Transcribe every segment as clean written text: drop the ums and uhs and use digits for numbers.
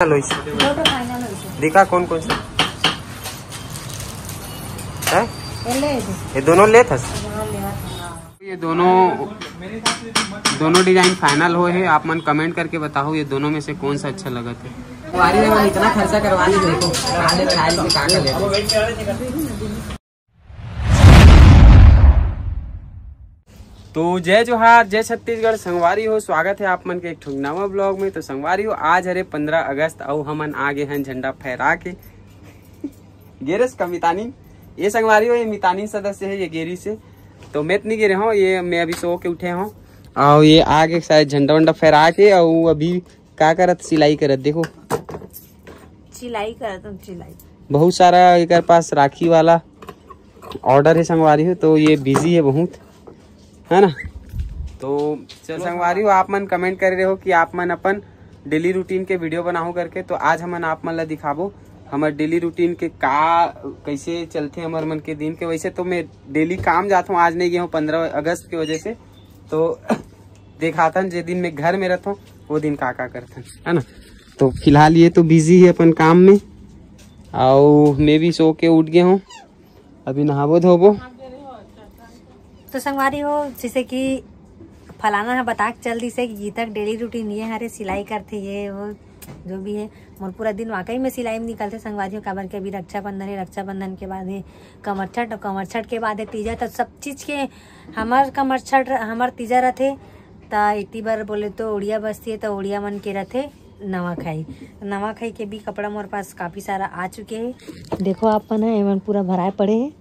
दिखा कौन कौन सा है? ये दोनों ले था। ये दोनों डिजाइन फाइनल हो है। आप मन कमेंट करके बताओ ये दोनों में से कौन सा अच्छा लगा था। इतना खर्चा करवानी देखो। तो जय जोहार, जय छत्तीसगढ़। संगवारी हो, स्वागत है आप मन के एक नवा ब्लॉग में। तो संगवारी हो, आज हरे 15 अगस्त और हमन आगे हैं झंडा फहरा के गेरस का मितानी। ये संगवारी हो, ये मितानी सदस्य है, ये गेरी से। तो मैं नहीं गिरे हूँ, ये मैं अभी सो के उठे हूँ और ये आगे शायद झंडा वंडा फहरा के और अभी क्या करत, सिलाई करत। देखो सिलाई करत, सिलाई बहुत सारा एक पास राखी वाला ऑर्डर है संगवारी हो, तो ये बिजी है बहुत, है ना। तो चल संगवारी हो, आप मन कमेंट कर रहे हो कि आप मन अपन डेली रूटीन के वीडियो बनाओ करके। तो आज हमन आप मन ला दिखाबो हमारे डेली रूटीन के कैसे चलते हमारे मन के दिन के। वैसे तो मैं डेली काम जाता हूँ, आज नहीं गया हूँ 15 अगस्त की वजह से। तो दिखाता जे दिन में घर में रहता हूँ वो दिन का करता है ना। तो फिलहाल ये तो बिजी है अपन काम में और मैं भी सो के उठ गया हूँ, अभी नहाबो धोबो। तो संगवारी हो, जैसे कि फलाना है बता के चल दी से कि तक डेली रूटीन ये हरे सिलाई करते, ये वो जो भी है। मोर पूरा दिन वाकई में सिलाई में निकलते संगवारियों। काबर के अभी रक्षाबंधन है, रक्षाबंधन के बाद है कमर छठ, और कमर छठ के बाद है तीजा। तो सब चीज के हमार कमर छठ हमार तीजा रहते। तो इतनी बार बोले तो उड़िया बसती है, तो उड़िया मन के रहते नवा खाई के भी कपड़ा मोर पास काफी सारा आ चुके हैं। देखो आप मन है एवं पूरा भराए पड़े है,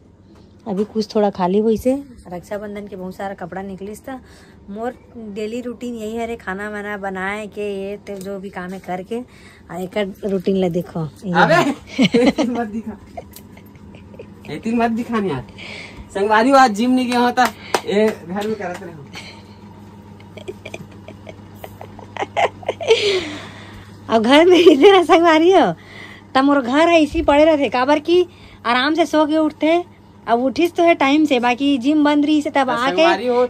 अभी कुछ थोड़ा खाली हुई से। रक्षाबंधन के बहुत सारा कपड़ा निकलिस था। मोर डेली रूटीन यही है रे, खाना वाना बनाए के ये तो जो भी काम है करके। एक रूटीन ला देखो। मत दिखानी यार संगवारी। आज जिम नहीं गया होता, ये घर में करते रहो। अब घर में इतना संगवारी हो तब मोर घर है इसी पड़े रहते। काबर की आराम से सो के उठते, अब उठिस तो है टाइम से, बाकी जिम बंद रही से तब आके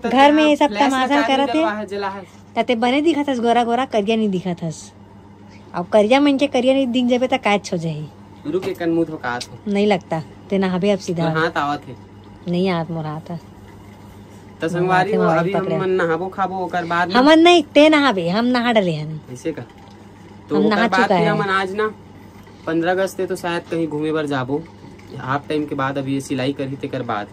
घर में सब तमाशा करते। तते बने दिखा था गोरा गोरा, करिया नहीं दिखा था। अब करिया मन के करिया नहीं दिख जाबे तो कैच हो जाही। गुरु के कन मुंह धोका नहीं लगता ते नहाबे अब सीधा हाथ आवत है, नहीं आत मोर हाथ। तो संगवारी हो, अभी हम नहाबो खाबो ओकर बाद हमन नहीं ते नहाबे, हम नहा डले हन ऐसे का। तो हम नहा चुका है। हम आज ना 15 अगस्त तो शायद कहीं घूमे बर जाबो हाफ टाइम के बाद। अभी ये सिलाई करी तेकर बाद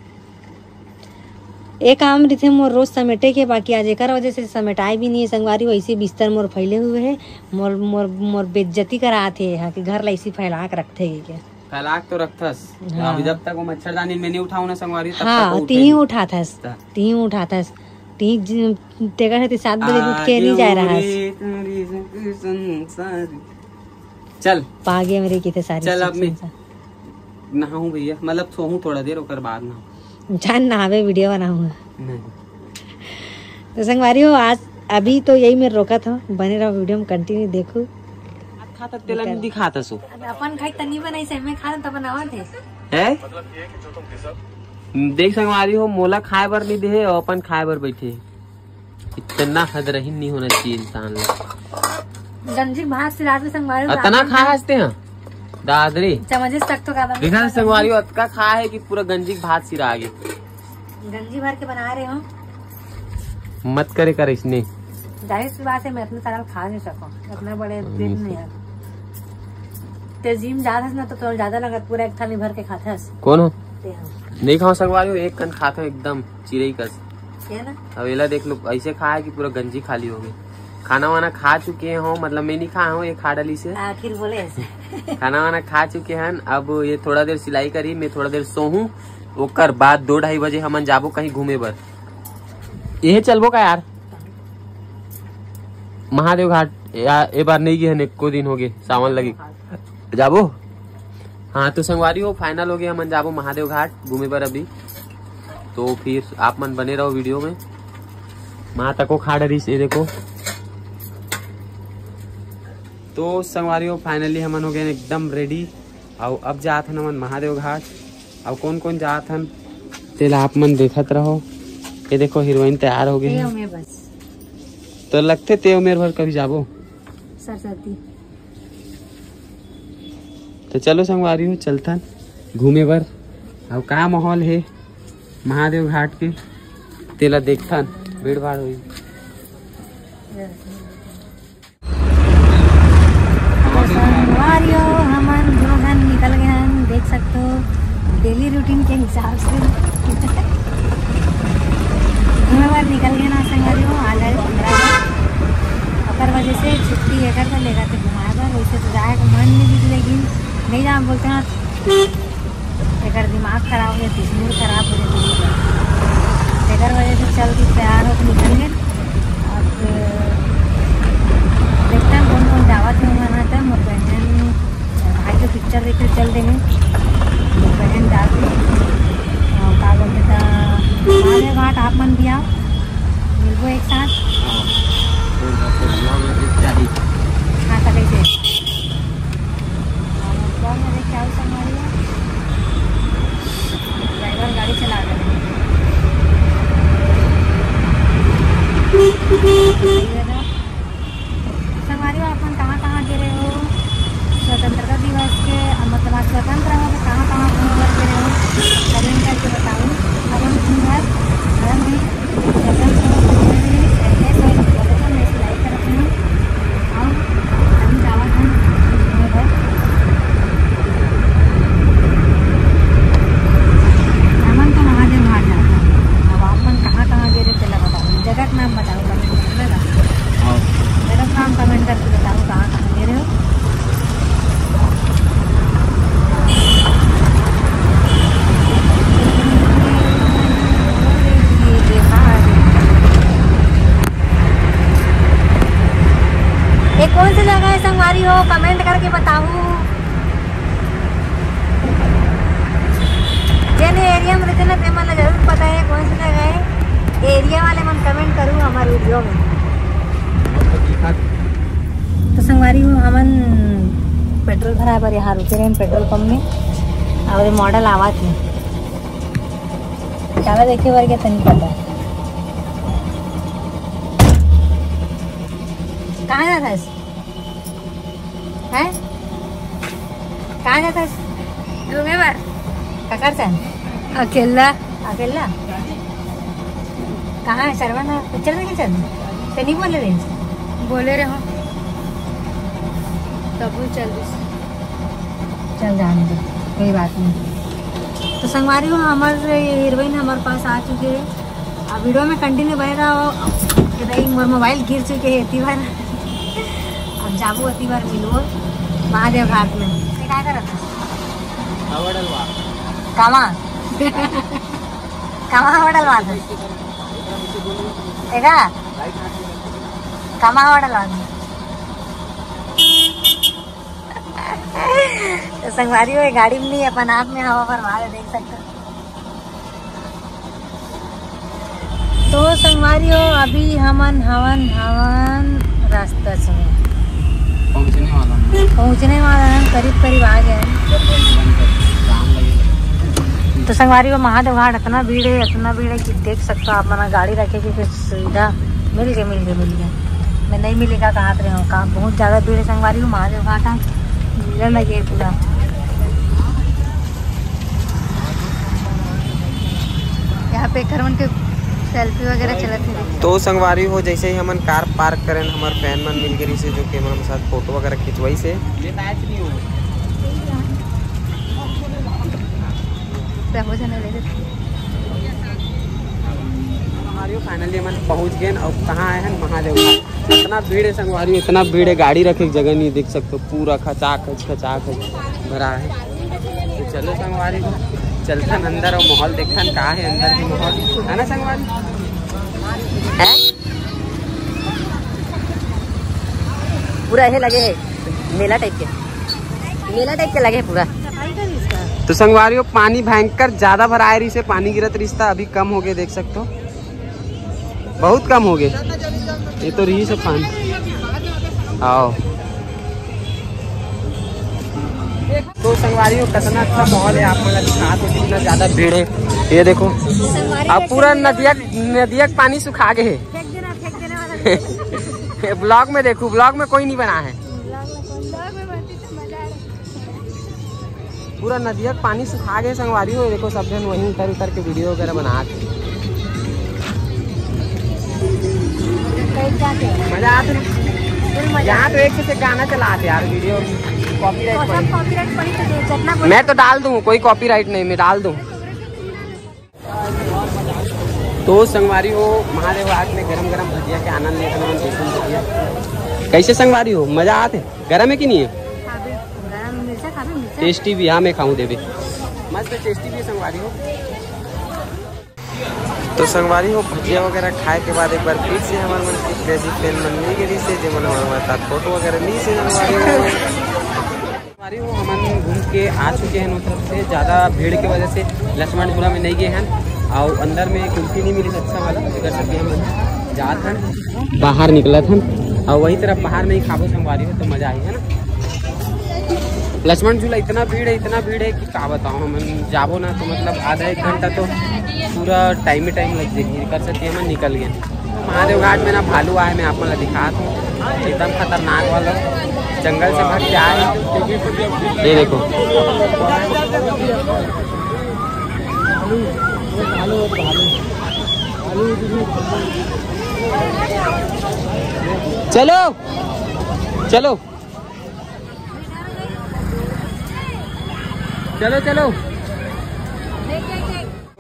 एक काम रही मोर रोज समेटे के, बाकी आज एक वजह से समेटाए भी नहीं है संगवारी। वैसे बिस्तर मोर फैले हुए है, मोर मोर मोर बेइज्जती कराते है कि घर ला इसी फैला के रखते है क्या। फैला के तो रखथस। हाँ। अभी जब तक वो मच्छरदानी में नहीं उठाऊ ना संगवारी तब हाँ, तक तीही उठाथस तेकर है 7 बजे उठ के नहीं जा रहा है। चल पागे मेरे की थे सारी। चल अब मैं नहाऊं भैया, मतलब सोहूं थोड़ा देर ओकर बाद ना जान नहावे वीडियो बनाऊंगा। तो संगवारी हो, आज अभी तो यही मेरे रोका था, बने रहो वीडियो में कंटिन्यू देखो। खाता तेला में दिखाता सो अपन खाई तनी बनाई से मैं खा त बनावा थे है। देख संगवारी हो, मोला खाए बर नहीं दे और अपन खाए बर बैठे। इतना हदरहीन नहीं होना चाहिए इंसान ला। गंजी भात से रात में संगवारी इतना खा हंसते हैं दादरी चमचे तक तो का देखा संगवारी हो, अतका खा है कि पूरा गंजी भात सिरा आगे। गंजी भर के बना रहे हो, मत करे कर इसने। जाहिर सी बात है मैं इतना सारा खा नहीं सकूं, इतना बड़े पेट नहीं है। ते जिम ज्यादा ना तो ज्यादा लगत, पूरा एक थाली भर के खाते हस। कौन हो? नहीं खाओ संगवारी हो, एक कन खाता हूँ एकदम चिरई कस ना। अब एला देख लो, ऐसे खा है कि पूरा गंजी खाली हो गई। खाना वाना खा चुके हो, मतलब मैं नहीं खाया हूँ, ये खा डाली से आखिर बोले ऐसे। खाना वाना खा चुके हैं। अब ये थोड़ा देर सिलाई करी, मैं थोड़ा देर सोहूं, ओकर बाद 2-2:30 बजे हमन जाबो कहीं घूमे बर। ये चलबो का यार महादेव घाट? ए बार नहीं गए, एको दिन हो गए, सावन लगी जाबो। हाँ तो संगवारी हो, फाइनल हो गया, हमन जाबो महादेव घाट घूमे बर अभी। तो फिर आप मन बने रहो वीडियो में। माँ तको खा डरी से देखो। तो संगवारी हो, फाइनली हमन हो गए एकदम रेडी और अब जात हन हमन महादेव घाट। और कौन कौन जात हन तेला आप मन देखत रहो। ये देखो हीरोइन तैयार हो गई। तो लगते तेव मेरे भर कभी जाबो सरस्वती तो चलो संगवारी हो चलथन घूमे बर। अब का माहौल है महादेव घाट के तेला देखथन, भीड़ भाड़ हुई। हमन दोनों निकल गए हैं, देख सकते हो डेली रूटीन के हिसाब से घूमेवर निकल गए ना संगवारी हो। आ जाए 15 अगर वजह से छुट्टी अगर तो लेगा तो घुमाए बर, वैसे तो जाएगा मन नहीं भी, लेकिन नहीं जा बोलते हैं अगर दिमाग खराब हो जाए, मूड खराब हो जाए, अगर वजह से चल के तैयार हो निकल गए। और देखते हैं कौन कौन दावत में मना था। मोर बहन भाई के पिक्चर देख चल देंगे, बहन जाते का बोलते था महादेव घाट आप मन भी आओ, मिलबो एक साथ। हाँ तो कैसे ड्राइवर गाड़ी चला रहे संगवारी हो। अपन कहाँ गिरे हो स्वतंत्रता दिवस के, मतलब आज स्वतंत्र हो तो कहाँ गिरे हो कमेंट करके बताओ। अपन घर सिलाई करते हैं और अभी जावा हम हमन तो महादेव घाट जाता। अब अपन कहाँ गिरे पहले बताओ, जगह का नाम बताओ कमेंट में, जगह का नाम कमेंट करके बताओ कहाँ गिरे हो। ये कौन सी जगह है संगवारी हो, कमेंट करके बताओ। जेने एरिया में रहते ना ते मन जरूर पता है कौन सी जगह है। एरिया वाले मन कमेंट करूँ हमारे वीडियो में। तो संगवारी हो हमन पेट्रोल भरा पर यहाँ रुके रहे पेट्रोल पंप में। और मॉडल आवा थी ज़्यादा देखे बार क्या नहीं पता है कहाँ जाता है, कहाँ जाता है ककर से अकेला कहाँ है सरवन पिक्चर में चल तो नहीं बोले रहे हो तब चल जाने दो कोई बात नहीं। तो संगवारी हो हमारे हीरोइन हमारे पास आ चुके हैं। अब वीडियो में कंटिन्यू बने रहो। मोर मोबाइल गिर चुके हैं इतनी बार, अब जाबू इतनी बार मिलो महादेव घाट में। क्या कर रहा कामा हवा डलवा देखा कामा हवा डलवा तो संगवारी हो गाड़ी में नहीं अपन आप में हवा भरवा देख सकते। तो संगवारी हो अभी हमन हवन रास्ता से पहुँचने वाला है, करीब आ गए। तो संगवारी हो महादेव घाट इतना भीड़ है कि देख सकते हो आप मना गाड़ी रखे की फिर सुविधा मिल गए मैं नहीं मिलेगा कहाँ रहे हो कहाँ बहुत ज़्यादा भीड़ है। संगवारी हो महादेव घाट भीड़ लगे पूरा। यहाँ पे घरवन के सेल्फी वगैरह चलते हैं। तो संगवारी हो जैसे ही हमन कार पार्क करें हमारे फैन मन मिल गई से जो कि हमारे साथ फोटो वगैरह खिंचवाई से फाइनली हम पहुंच गए और कहाँ आए हैं महादेव घाट। इतना भीड़ है संगवारी, इतना भीड़ है गाड़ी रखे जगह नहीं देख सकते, पूरा खचाखच भरा है। तो चलो संगवारी को चलथन अंदर और माहौल देखथन का है अंदर की माहौल है ना संगवारी है पूरा ये लगे है मेला टाइप के लगे पूरा। तो संगवारी पानी भयंकर ज्यादा भरा रही से पानी गिरत रिश्ता अभी कम हो गए देख सकते हो, बहुत कम हो गए। ये तो रही सब पानी आओ। तो संगवारी कितना अच्छा माहौल है, आप मतलब दिखा तो कितना ज्यादा भीड़ है। ये देखो अब पूरा नदिया पानी सुखा गए है। ब्लॉग में देखो, ब्लॉग में कोई नहीं बना है। पूरा नदिया पानी सुखा गए संगवारी हो। देखो सब जन वहीं उतर उतर के वीडियो वगैरह बना के मजा आते। यहाँ तो एक से गाना चलाते यार, वीडियो कॉपीराइट। मैं तो डाल दूँ, कोई कॉपीराइट नहीं, मैं डाल दूँ। तो संगवारी हो महादेव घाट में गरम गरम भजिया के आनंद लेकर भजिया कैसे संगवारी हो, मजा आते। गरम है कि नहीं है? टेस्टी भी, हाँ मैं खाऊं देवे, मस्त टेस्टी भी है संगवारी हो। तो संगवारी हो भजिया वगैरह खाए के बाद एक बार फिर से हमारे मन की क्रेजी प्लान बनने के लिए से जो मन हमारे साथ फोटो वगैरह नहीं से संगवारी हो हम घूम के आ चुके हैं। उधर से ज़्यादा भीड़ की वजह से लक्ष्मणपुरा में नहीं गए हैं और अंदर में कुल्फी नहीं मिली अच्छा वाला, कर सकते हम जात हैं बाहर निकला था और वही तरफ बाहर में ही खाबो संगवारी हो तो मजा आई है ना। लक्ष्मण झूला इतना भीड़ है कि क्या बताऊँ, हम जाबो ना तो मतलब आधा एक घंटा तो पूरा टाइम लग जाएगी, कर सकते हम निकल गए। महादेव घाट में ना भालू आए, मैं आपको दिखा दूँ, एकदम खतरनाक वाला जंगल से भाग के आए। ये देखो चलो चलो चलो चलो।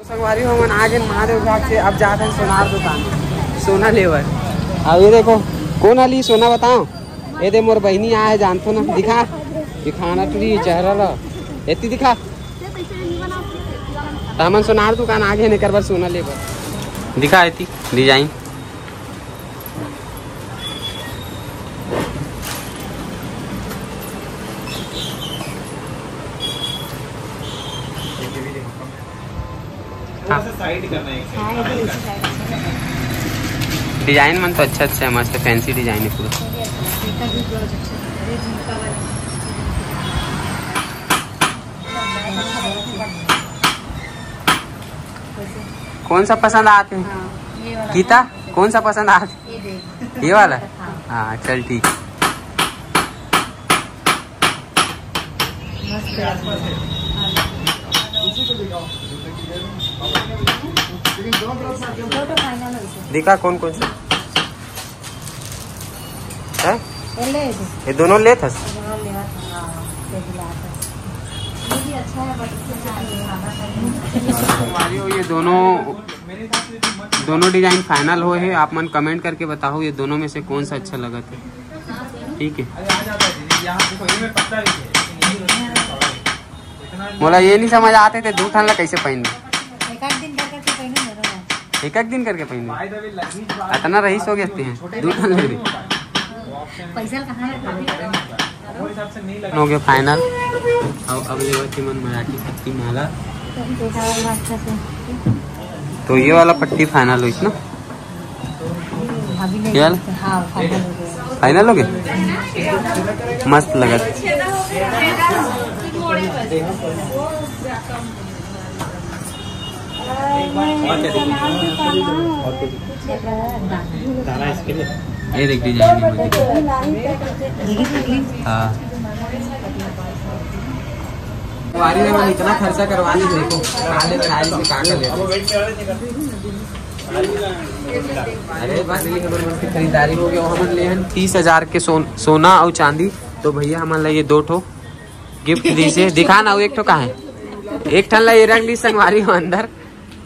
संगवारी हो मन आगे महादेव घाट से अब जाते हैं सोनार दुकान, सोना लेवर। अब ये देखो कौन वाली सोना बताओ, ये दे मोर बहनी आया है जानते ना, दिखा दिखाना टूरी चेहरा इतनी दिखा तामन सोनार दुकान आगे नहीं करवा सोना लेवर दिखा इतनी डिजाइन। डिजाइन मन तो अच्छा है, मस्त फैंसी डिजाइन है पूरा। कौन सा पसंद आते हैं गीता, कौन सा पसंद आते? ये वाला? हाँ चल ठीक। दिखा कौन कौन सा है? ये दोनों ले था। ये दोनों डिजाइन फाइनल हो है, आप मन कमेंट करके बताओ ये दोनों में से कौन सा अच्छा लगा था। ठीक है, बोला ये नहीं समझ आते थे दो ठन ला कैसे पहन एक दिन करके पहन इतना रईस हो गए हैं दो ठन ले हो गया फाइनल। अब लेवती मन मराठी पट्टी माला, तो ये वाला पट्टी फाइनल हुई ना, फाइनल हो गया, मस्त लगा। ये देख डिजाइन हाँ वारी में मैंने इतना खर्चा करवा ली, देखो अरे खरीदारी हो गया। हम ले 30,000 के सोना और चांदी, तो भैया हमारे लिए 2 ठो गिफ्ट दी से दिखा ना, एक ठो कहाँ है, एक ठन ला ये रंग ली संगवारी हो अंदर।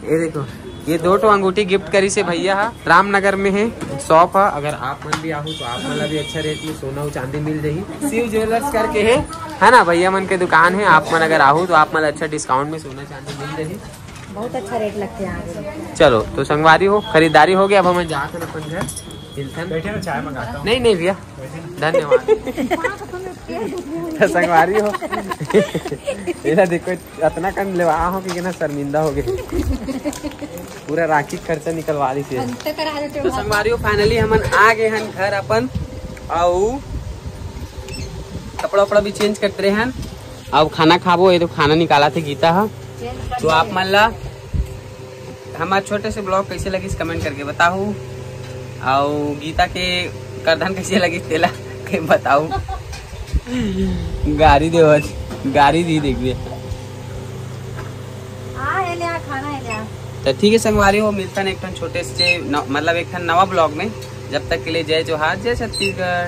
ये देखो ये 2 ठो अंगूठी गिफ्ट करी से भैया रामनगर में है शॉप है, अगर आप मन भी आहू तो आप मन भी अच्छा रेट में सोना और चांदी मिल जाही। शिव ज्वेलर्स करके है ना भैया मन के दुकान है, आप मन अगर आहू तो आप मन अच्छा डिस्काउंट में सोना चांदी मिल जाही, बहुत अच्छा रेट लगते हैं। चलो तो संगवारी हो खरीदारी हो गया, अब हम जाकर अपन घर बैठे ना चाय मंगाता हूं। नहीं भैया धन्यवाद। संगवारी हो देखो इतना कम लेवा हो कि ना शर्मिंदा हो गए, पूरा राखी खर्चा निकलवा दी से। तो संगवारी हो फाइनली हम आ गए हैं घर अपन, और कपड़ा वपड़ा भी चेंज करते रहे हैं, अब खाना खाबो। ये तो खाना निकाला थे गीता है, तो आप मान ला हमारे छोटे से ब्लॉग कैसे लगी कमेंट करके बताओ, और गीता के करधन कैसे लगी तेला के बताओ। गाड़ी दे गाड़ी दी देख तो ठीक है संगवारी हो, मिलता है एक छोटे से मतलब एक नवा ब्लॉग में। जब तक के लिए जय जोहार, जय छत्तीसगढ़।